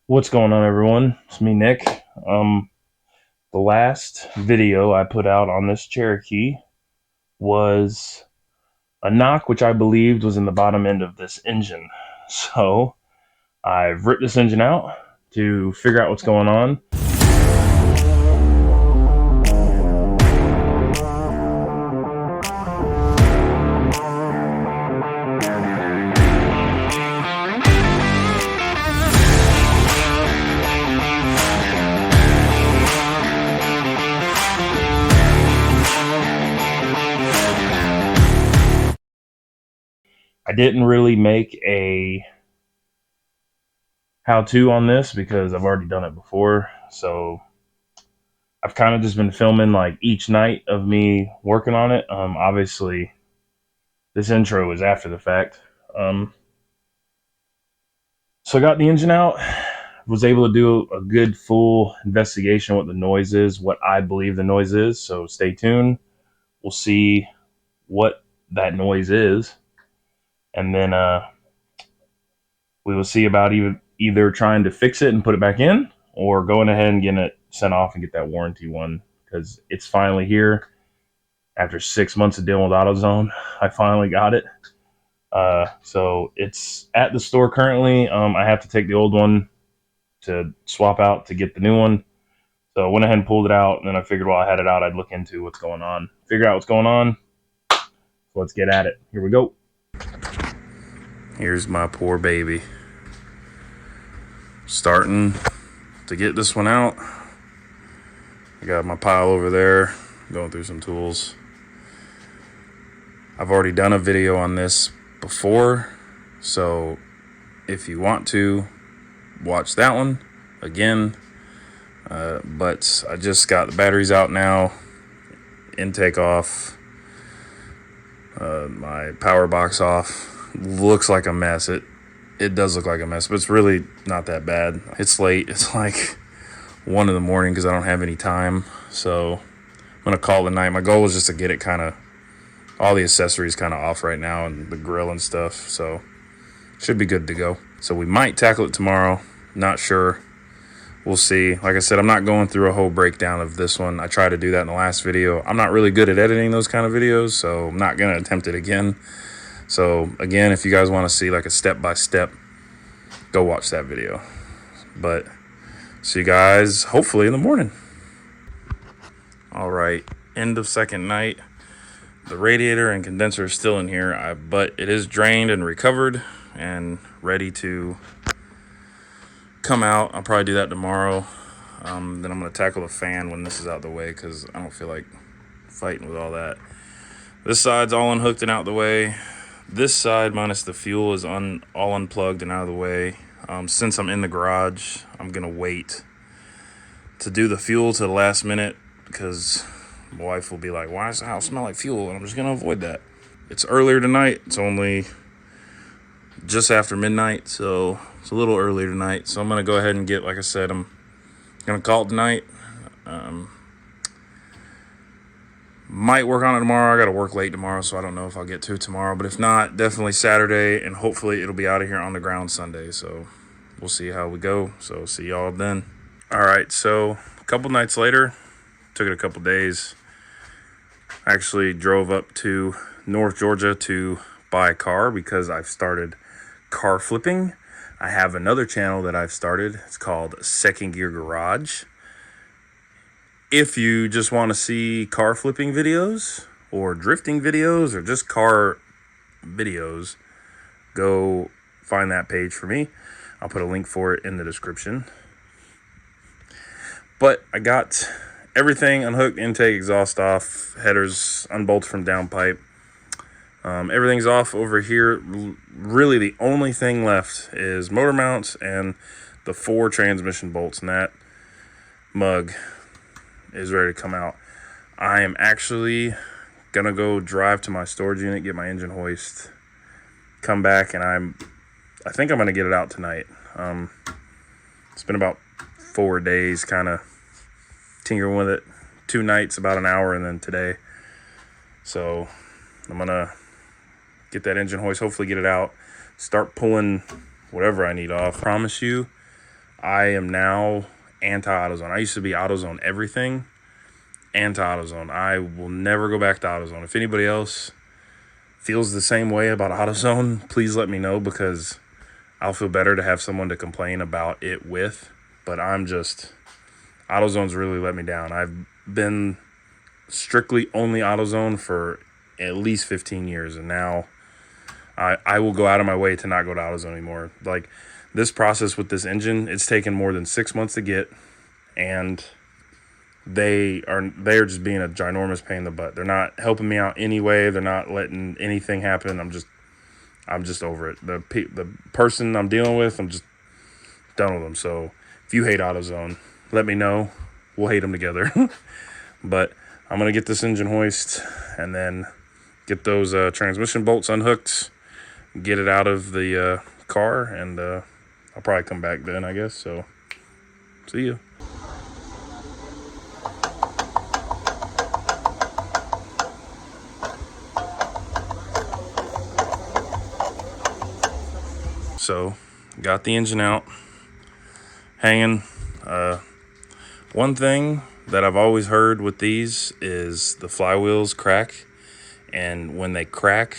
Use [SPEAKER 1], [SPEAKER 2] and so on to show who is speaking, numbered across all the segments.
[SPEAKER 1] What's going on, everyone? It's me, Nick. The last video I put out on this Cherokee was a knock which I believed was in the bottom end of this engine. So I've ripped this engine out to figure out what's going on. I didn't really make a how-to on this because I've already done it before. So I've kind of just been filming like each night of me working on it. Obviously, this intro is after the fact. So I got the engine out, was able to do a good full investigation of what the noise is, what I believe the noise is. So stay tuned. We'll see what that noise is. And then we will see about either trying to fix it and put it back in or going ahead and getting it sent off and get that warranty one because it's finally here. After 6 months of dealing with AutoZone, I finally got it. So it's at the store currently. I have to take the old one to swap out to get the new one. So I went ahead and pulled it out, and then I figured while I had it out, I'd look into what's going on. Figure out what's going on. So let's get at it. Here we go. Here's my poor baby. Starting to get this one out. I got my pile over there, going through some tools. I've already done a video on this before, so if you want to watch that one again, but I just got the batteries out now, intake off, my power box off. Looks like a mess. It does look like a mess, but it's really not that bad. It's late. It's like 1 in the morning because I don't have any time, so I'm gonna call it a night. My goal is just to get it kind of all the accessories kind of off right now and the grill and stuff, so should be good to go. So we might tackle it tomorrow, not sure. We'll see. Like I said, I'm not going through a whole breakdown of this one. I tried to do that in the last video. I'm not really good at editing those kind of videos, so I'm not going to attempt it again. So again, if you guys want to see like a step-by-step, go watch that video. But see you guys hopefully in the morning. All right, end of second night. The radiator and condenser is still in here, but it is drained and recovered and ready to come out. I'll probably do that tomorrow. Then I'm going to tackle the fan when this is out of the way because I don't feel like fighting with all that. This side's all unhooked and out of the way. This side, minus the fuel, is all unplugged and out of the way. Since I'm in the garage, I'm going to wait to do the fuel to the last minute because my wife will be like, why does the house smell like fuel? And I'm just going to avoid that. It's earlier tonight. It's only just after midnight, so it's a little earlier tonight. So I'm going to go ahead and get, like I said, I'm going to call it tonight. Might work on it tomorrow. I got to work late tomorrow, so I don't know if I'll get to it tomorrow. But if not, definitely Saturday, and hopefully it'll be out of here on the ground Sunday. So we'll see how we go. So see y'all then. All right, so a couple nights later, took it a couple days. Actually drove up to North Georgia to buy a car because I've started car flipping. I have another channel that I've started. It's called Second Gear Garage. If you just want to see car flipping videos or drifting videos or just car videos, go find that page for me. I'll put a link for it in the description. But I got everything unhooked, intake, exhaust off, headers unbolted from downpipe. Everything's off over here. Really the only thing left is motor mounts and the 4 transmission bolts, and that mug is ready to come out. I am actually gonna go drive to my storage unit, get my engine hoist, come back, and I think I'm gonna get it out tonight. It's been about 4 days kind of tinkering with it. 2 nights, about an hour, and then today. So I'm gonna get that engine hoist, hopefully get it out, start pulling whatever I need off. I promise you, I am now anti-AutoZone. I used to be AutoZone everything, anti-AutoZone. I will never go back to AutoZone. If anybody else feels the same way about AutoZone, please let me know, because I'll feel better to have someone to complain about it with. But AutoZone's really let me down. I've been strictly only AutoZone for at least 15 years, and now I will go out of my way to not go to AutoZone anymore. Like, this process with this engine, it's taken more than 6 months to get, and they are just being a ginormous pain in the butt. They're not helping me out anyway. They're not letting anything happen. I'm just over it. The person I'm dealing with, I'm just done with them. So if you hate AutoZone, let me know. We'll hate them together. But I'm gonna get this engine hoist and then get those transmission bolts unhooked, get it out of the car, and I'll probably come back then, I guess. So see you. So got the engine out, hanging. One thing that I've always heard with these is the flywheels crack, and when they crack,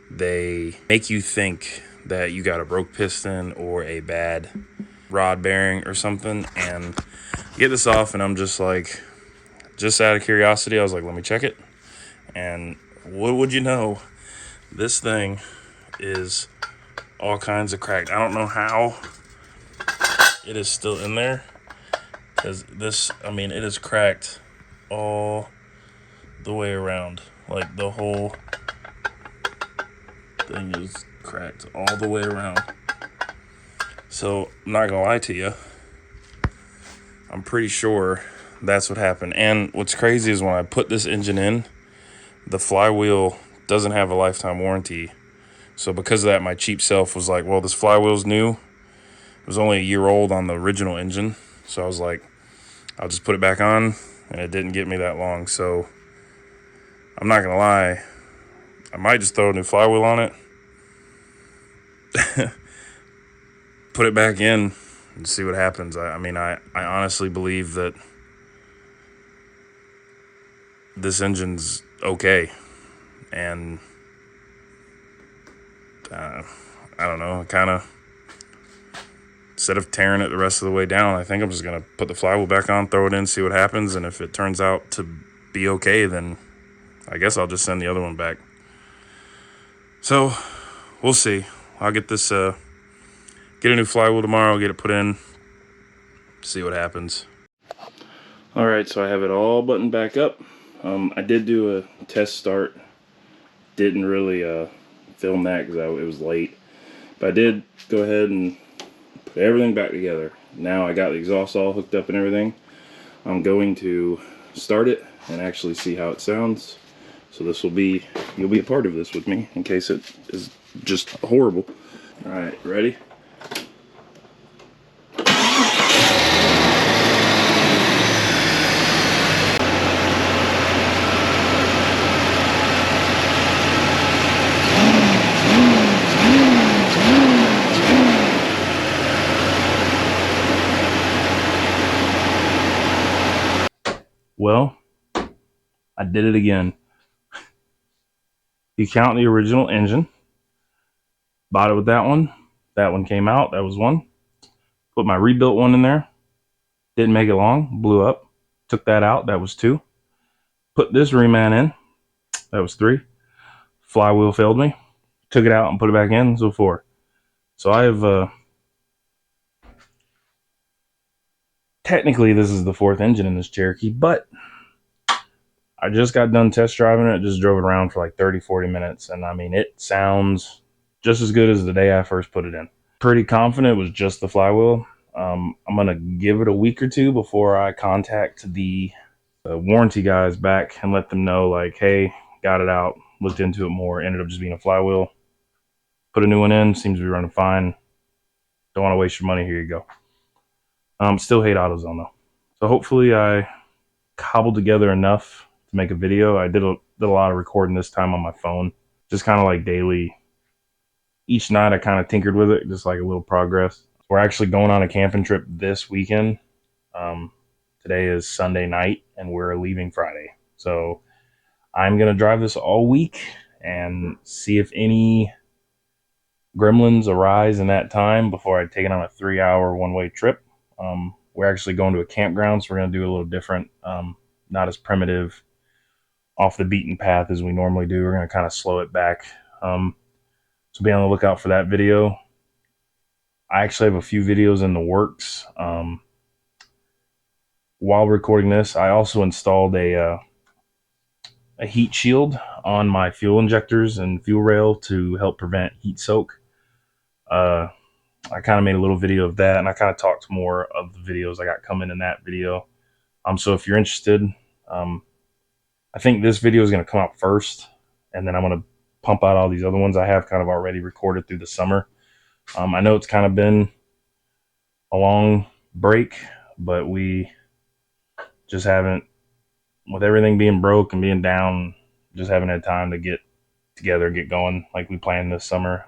[SPEAKER 1] they make you think that you got a broke piston or a bad rod bearing or something. And get this off, and I'm just like, just out of curiosity, I was like, let me check it. And what would you know, this thing is all kinds of cracked. I don't know how it is still in there, because this, I mean, it is cracked all the way around. Like, the whole thing is cracked all the way around. So I'm not gonna lie to you, I'm pretty sure that's what happened. And what's crazy is when I put this engine in, the flywheel doesn't have a lifetime warranty. So because of that, my cheap self was like, well, this flywheel's new. It was only a year old on the original engine. So I was like, I'll just put it back on, and it didn't get me that long. So I'm not gonna lie, I might just throw a new flywheel on it, put it back in, and see what happens. I mean, I honestly believe that this engine's okay. And I don't know, kind of, instead of tearing it the rest of the way down, I think I'm just going to put the flywheel back on, throw it in, see what happens. And if it turns out to be okay, then I guess I'll just send the other one back. So we'll see. I'll get this, get a new flywheel tomorrow, get it put in, see what happens. All right, so I have it all buttoned back up. I did do a test start. Didn't really film that because it was late. But I did go ahead and put everything back together. Now I got the exhaust all hooked up and everything. I'm going to start it and actually see how it sounds. So this will be, you'll be a part of this with me in case it is just horrible. All right, ready? Well, I did it again. You count the original engine, bought it with that one came out, that was one. Put my rebuilt one in there, didn't make it long, blew up. Took that out, that was two. Put this reman in, that was three. Flywheel failed me, took it out and put it back in, so four. So I have, technically this is the fourth engine in this Cherokee, but I just got done test driving it, just drove it around for like 30-40 minutes, and I mean, it sounds just as good as the day I first put it in. Pretty confident it was just the flywheel. I'm gonna give it a week or two before I contact the warranty guys back and let them know, like, hey, got it out, looked into it more, ended up just being a flywheel. Put a new one in, seems to be running fine. Don't want to waste your money, here you go. Still hate AutoZone though. So hopefully I cobbled together enough to make a video. I did a lot of recording this time on my phone, just kind of like daily. Each night I kind of tinkered with it, just like a little progress. We're actually going on a camping trip this weekend. Um, Today is Sunday night, and we're leaving Friday. So I'm gonna drive this all week and see if any gremlins arise in that time before I take it on a 3-hour one-way trip. We're actually going to a campground, so we're gonna do a little different, not as primitive, off the beaten path as we normally do. We're gonna kind of slow it back. So be on the lookout for that video. I actually have a few videos in the works. While recording this, I also installed a heat shield on my fuel injectors and fuel rail to help prevent heat soak. I kind of made a little video of that, and I kind of talked more of the videos I got coming in that video. So if you're interested, I think this video is going to come out first, and then I'm going to pump out all these other ones I have kind of already recorded through the summer. I know it's kind of been a long break, but we just haven't, with everything being broke and being down, just haven't had time to get together, get going like we planned this summer.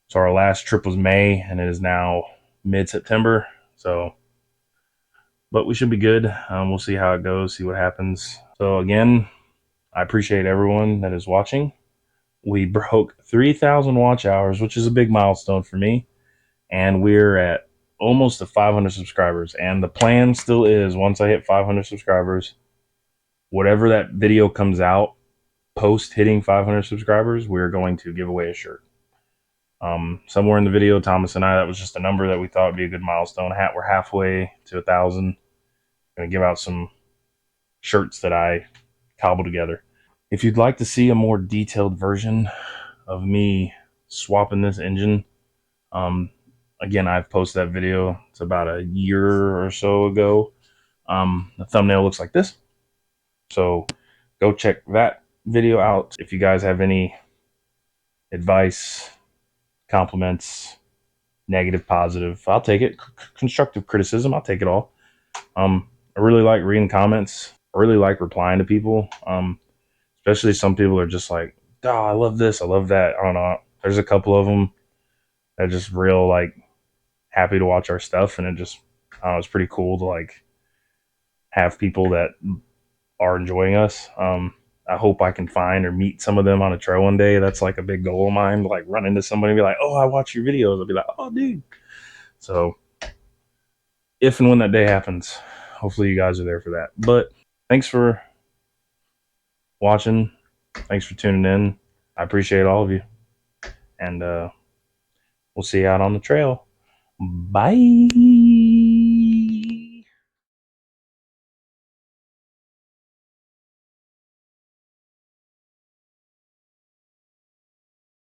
[SPEAKER 1] So our last trip was May, and it is now mid-September. So, but we should be good. We'll see how it goes, see what happens. So again, I appreciate everyone that is watching. We broke 3,000 watch hours, which is a big milestone for me. And we're at almost to 500 subscribers. And the plan still is, once I hit 500 subscribers, whatever that video comes out post hitting 500 subscribers, we're going to give away a shirt. Somewhere in the video, Thomas and I, that was just a number that we thought would be a good milestone. We're halfway to 1,000. Going to give out some shirts that I cobbled together. If you'd like to see a more detailed version of me swapping this engine, again, I've posted that video. It's about a year or so ago. The thumbnail looks like this. So go check that video out. If you guys have any advice, compliments, negative, positive, I'll take it. Constructive criticism, I'll take it all. I really like reading comments. I really like replying to people. Especially some people are just like, oh, I love this, I love that. I don't know. There's a couple of them that are just real like happy to watch our stuff, and it just, I don't know, it's pretty cool to like have people that are enjoying us. I hope I can find or meet some of them on a trail one day. That's like a big goal of mine, to like run into somebody and be like, oh, I watch your videos. I'll be like, oh, dude. So if and when that day happens, hopefully you guys are there for that. But thanks for watching. Thanks for tuning in. I appreciate all of you. And we'll see you out on the trail. Bye.